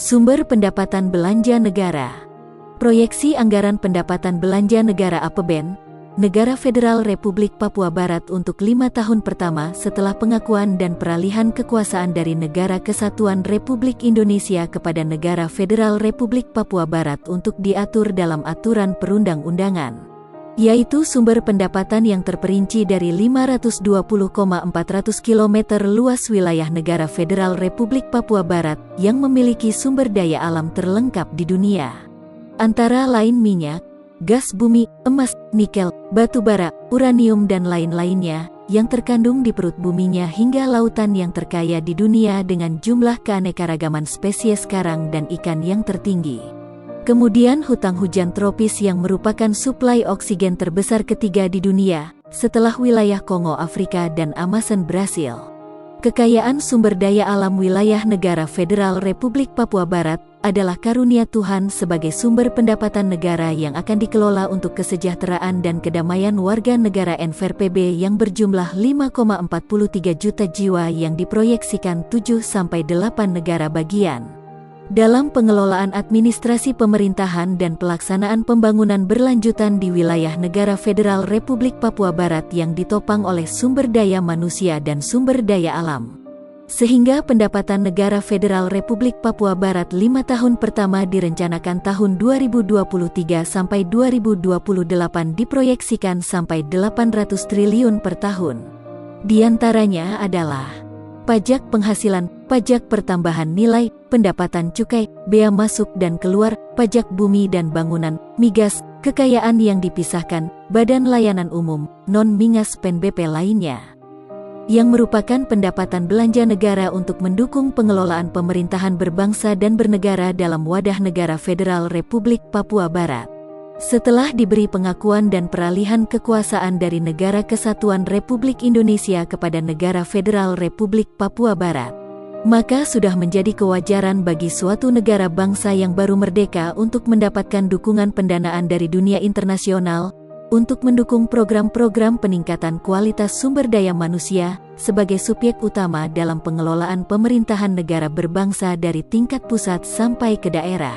Sumber pendapatan belanja negara. Proyeksi anggaran pendapatan belanja negara APBN, Negara Federal Republik Papua Barat untuk 5 tahun pertama setelah pengakuan dan peralihan kekuasaan dari Negara Kesatuan Republik Indonesia kepada Negara Federal Republik Papua Barat untuk diatur dalam aturan perundang-undangan, yaitu sumber pendapatan yang terperinci dari 520,400 km luas wilayah Negara Federal Republik Papua Barat yang memiliki sumber daya alam terlengkap di dunia. Antara lain minyak, gas bumi, emas, nikel, batu bara, uranium dan lain-lainnya yang terkandung di perut buminya hingga lautan yang terkaya di dunia dengan jumlah keanekaragaman spesies karang dan ikan yang tertinggi. Kemudian hutang hujan tropis yang merupakan suplai oksigen terbesar ketiga di dunia, setelah wilayah Kongo Afrika dan Amazon Brasil. Kekayaan sumber daya alam wilayah Negara Federal Republik Papua Barat adalah karunia Tuhan sebagai sumber pendapatan negara yang akan dikelola untuk kesejahteraan dan kedamaian warga negara NFRPB yang berjumlah 5,43 juta jiwa yang diproyeksikan 7-8 negara bagian. Dalam pengelolaan administrasi pemerintahan dan pelaksanaan pembangunan berlanjutan di wilayah Negara Federal Republik Papua Barat yang ditopang oleh sumber daya manusia dan sumber daya alam. Sehingga pendapatan Negara Federal Republik Papua Barat 5 tahun pertama direncanakan tahun 2023 sampai 2028 diproyeksikan sampai 800 triliun per tahun. Di antaranya adalah pajak penghasilan, pajak pertambahan nilai, pendapatan cukai, bea masuk dan keluar, pajak bumi dan bangunan, migas, kekayaan yang dipisahkan, badan layanan umum, non-migas PNBP lainnya, yang merupakan pendapatan belanja negara untuk mendukung pengelolaan pemerintahan berbangsa dan bernegara dalam wadah Negara Federal Republik Papua Barat. Setelah diberi pengakuan dan peralihan kekuasaan dari Negara Kesatuan Republik Indonesia kepada Negara Federal Republik Papua Barat, maka sudah menjadi kewajaran bagi suatu negara bangsa yang baru merdeka untuk mendapatkan dukungan pendanaan dari dunia internasional untuk mendukung program-program peningkatan kualitas sumber daya manusia sebagai subjek utama dalam pengelolaan pemerintahan negara berbangsa dari tingkat pusat sampai ke daerah.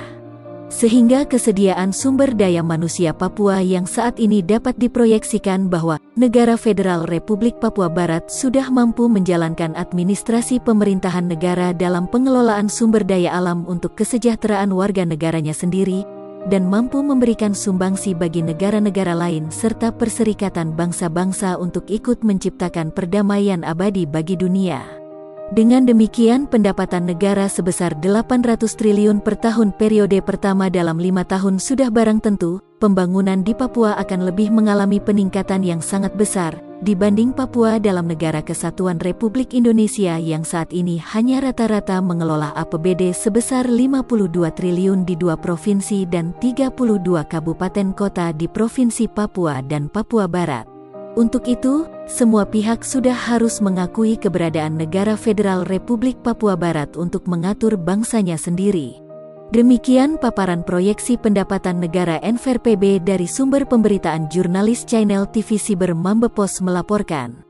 Sehingga kesediaan sumber daya manusia Papua yang saat ini dapat diproyeksikan bahwa Negara Federal Republik Papua Barat sudah mampu menjalankan administrasi pemerintahan negara dalam pengelolaan sumber daya alam untuk kesejahteraan warga negaranya sendiri, dan mampu memberikan sumbangsi bagi negara-negara lain serta perserikatan bangsa-bangsa untuk ikut menciptakan perdamaian abadi bagi dunia. Dengan demikian pendapatan negara sebesar 800 triliun per tahun periode pertama dalam 5 tahun sudah barang tentu, pembangunan di Papua akan lebih mengalami peningkatan yang sangat besar dibanding Papua dalam Negara Kesatuan Republik Indonesia yang saat ini hanya rata-rata mengelola APBD sebesar 52 triliun di 2 provinsi dan 32 kabupaten kota di Provinsi Papua dan Papua Barat. Untuk itu, semua pihak sudah harus mengakui keberadaan Negara Federal Republik Papua Barat untuk mengatur bangsanya sendiri. Demikian paparan proyeksi pendapatan negara NFRPB dari sumber pemberitaan jurnalis channel TV Siber Mambepos melaporkan.